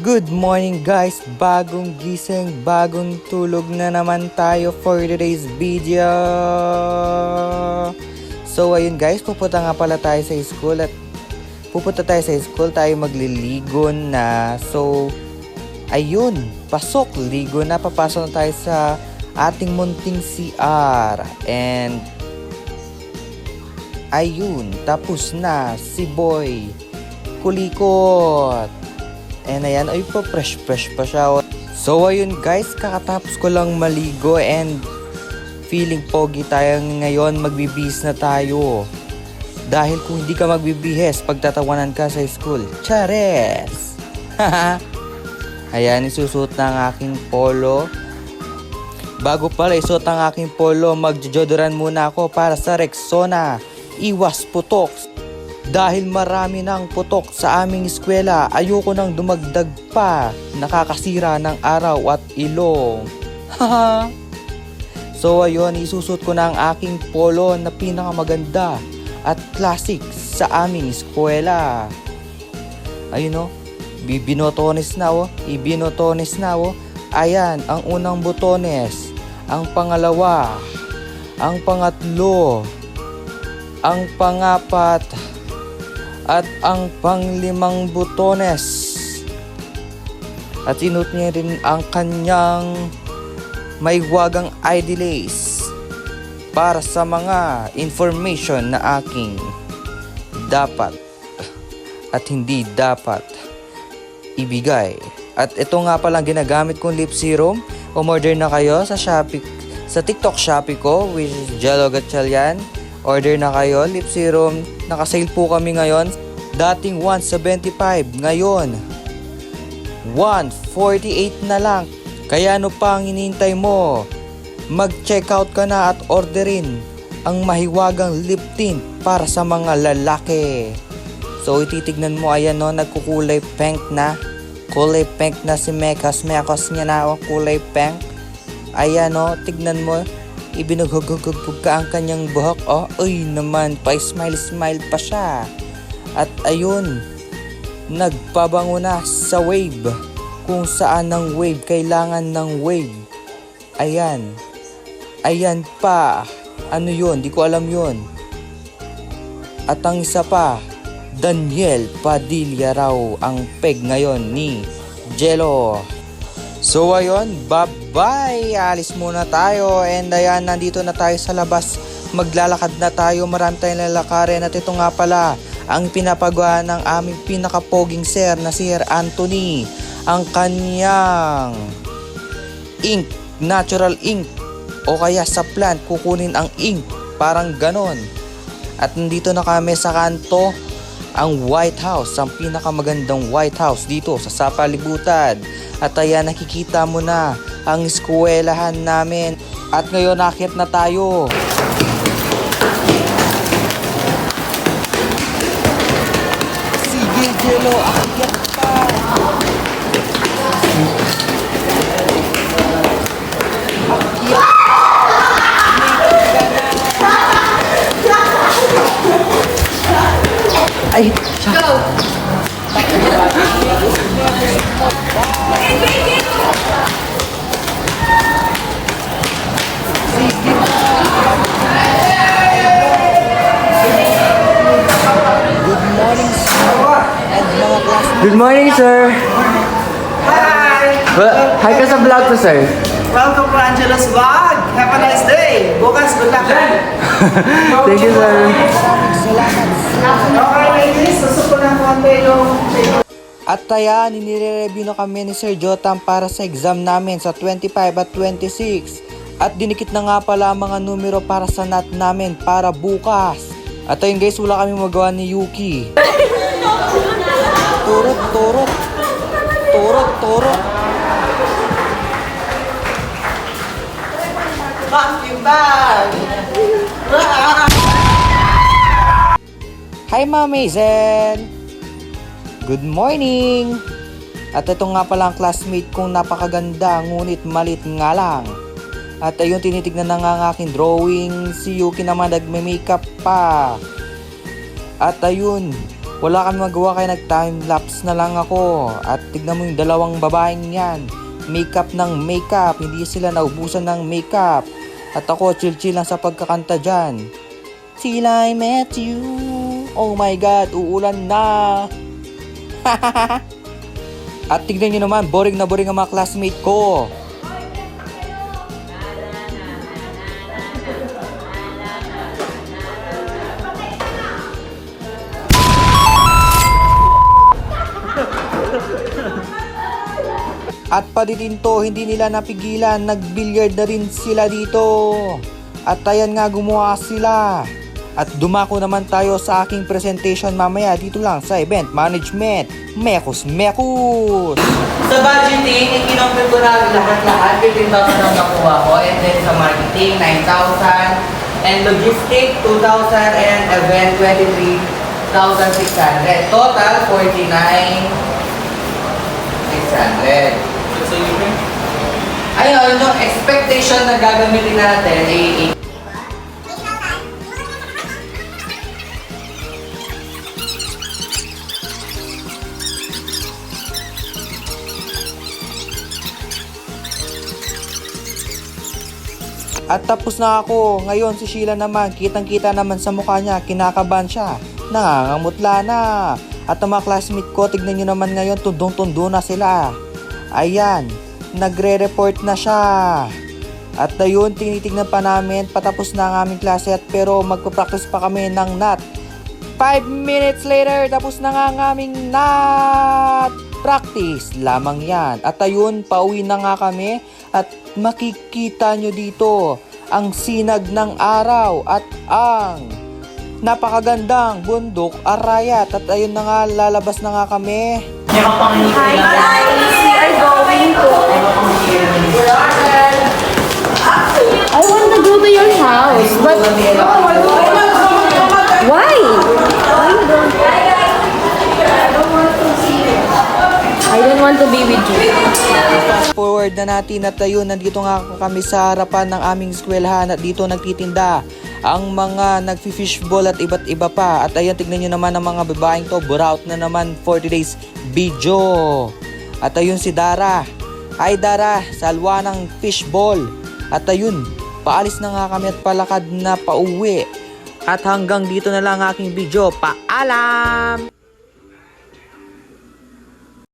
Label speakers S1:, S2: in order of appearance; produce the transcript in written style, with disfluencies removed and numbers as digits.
S1: Good morning guys! Bagong gising, bagong tulog na naman tayo for today's video. So ayun guys, pupunta nga pala tayo sa school at tayo magliligo na. So ayun, pasok, ligo na, papasok na tayo sa ating munting CR. And ayun, tapos na si Boy kulikot. And ayan, ay pa fresh pa siya. So ayun guys, kakatapos ko lang maligo and feeling pogi tayo ngayon, magbibihis na tayo. Dahil kung hindi ka magbibihis, pagtatawanan ka sa school. Chares! Ayan, isusuot na ang aking polo. Bago pala isuot ang aking polo, magjojodoran muna ako para sa Rexona. Iwas putok. Dahil marami ng putok sa aming eskwela, ayoko nang dumagdag pa, nakakasira ng araw at ilong. So ayun, isusot ko na ang aking polo na pinakamaganda at classic sa aming eskwela. Ayun o, ibinotones na o. Ayan, ang unang botones, ang pangalawa, ang pangatlo, ang pangapat, at ang panglimang butones. At sinuot niya rin ang kanyang may wagang ID lace para sa mga information na aking dapat at hindi dapat ibigay. At ito nga palang ginagamit kong lip serum. Umorder na kayo sa Shopee, sa TikTok Shopee ko, which is Jello Gatchalian. Order na kayo, lip serum. Nakasale po kami ngayon. Dating 175, ngayon 148 na lang. Kaya ano pa ang hinihintay mo? Mag-checkout ka na at orderin ang mahiwagang lip tint para sa mga lalaki. So ititignan mo, ayan no, nagkukulay pink na. Kulay pink na si Mekos niya na o, kulay pink. Ayan no, tignan mo. Ibinughugugug ka ang kanyang buhok. Oh, uy naman, pa-smile pa siya. At ayun, nagpabango na sa wave. Kung saan ng wave, kailangan ng wave. Ayan. Ayan pa. Ano yun? Di ko alam yun. At ang isa pa, Daniel Padilla raw ang peg ngayon ni Jello. So ayun, bye-bye! Alis muna tayo and ayan, nandito na tayo sa labas. Maglalakad na tayo, marami tayong lalakarin. At ito nga pala, ang pinapagawa ng aming pinakapoging sir na si Sir Anthony. Ang kanyang ink, natural ink. O kaya sa plant, kukunin ang ink. Parang ganon. At nandito na kami sa kanto, ang White House, ang pinakamagandang White House dito sa Sapalibutan. At ayan, nakikita mo na ang eskwelahan namin. At ngayon, nakit na tayo. Sige, Jello, akit pa. Ay, siya. Go!
S2: Good morning, sir.
S3: Hi!
S2: Hi ka sa vlog ko, sir.
S3: Welcome to Angela's Vlog! Have a nice day! Bukas, good luck!
S2: Thank you, sir.
S3: Okay, ladies, susuko na konti yung...
S1: At ayan, nire-review na kami ni Sir Jotam para sa exam namin sa 25 at 26. At dinikit na nga pala ang mga numero para sa nat namin para bukas. At ayun guys, wala kami magawa ni Yuki. Turot.
S3: Monkey bag!
S1: Hi Ma'am Mazen! Good morning! At ito nga pala ang classmate kong napakaganda, ngunit malit nga lang. At ayun, tinitignan na nga ang aking drawing. Si Yuki naman nagme-makeup pa. At ayun, Wala kami magawa kaya nag-time-lapse na lang ako. At tignan mo yung dalawang babaeng yan. Makeup ng makeup. Hindi sila naubusan ng makeup. At ako chill-chill lang sa pagkakanta dyan. Till I met you. Oh my God, uulan na. At tignan nyo naman, boring na boring ang mga classmate ko. At pati din to, hindi nila napigilan, nag-billiard na rin sila dito. At ayan nga, gumawa sila. At dumako naman tayo sa aking presentation mamaya dito lang sa event management. Mekos!
S4: Sa budgeting, ikinumpir ko na lahat-lahat. 15,000 ang nakuha ko. And then sa marketing, 9,000. And logistic, 2,000. And event, 23,600. Total, 49,600. Ayun, yung expectation na gagamitin natin ay
S1: At tapos na ako. Ngayon si Sheila naman, kitang-kita naman sa mukha niya, kinakabahan siya. Nangangamutla na. At ang mga classmate ko, tignan nyo naman ngayon, tundong-tundo na sila. Ayan, nagre-report na siya. At ayun, tinitignan pa namin, patapos na ang aming klase at pero magpa-practice pa kami ng NAT. 5 minutes later, tapos na nga ang aming NAT. Practice lamang yan. At ayun, pauwi na nga kami at makikita nyo dito ang sinag ng araw at ang napakagandang bundok Arayat. At ayun na nga, lalabas na nga kami.
S4: may mapangingin lang.
S5: I want to go to your house, but why? Why you don't? I don't want to be with you.
S1: Forward na natin at ayun, nandito nga kami sa harapan ng aming eskwelahan at dito nagtitinda ang mga nagfi-fishball at iba't iba pa. At ayun, tignan nyo naman ang mga babaeng to, buraut na naman for today's video. At ayun si Dara. Hi Dara, salwa ng fishball. At ayun, paalis na nga kami at palakad na pauwi. At hanggang dito na lang aking video. Paalam!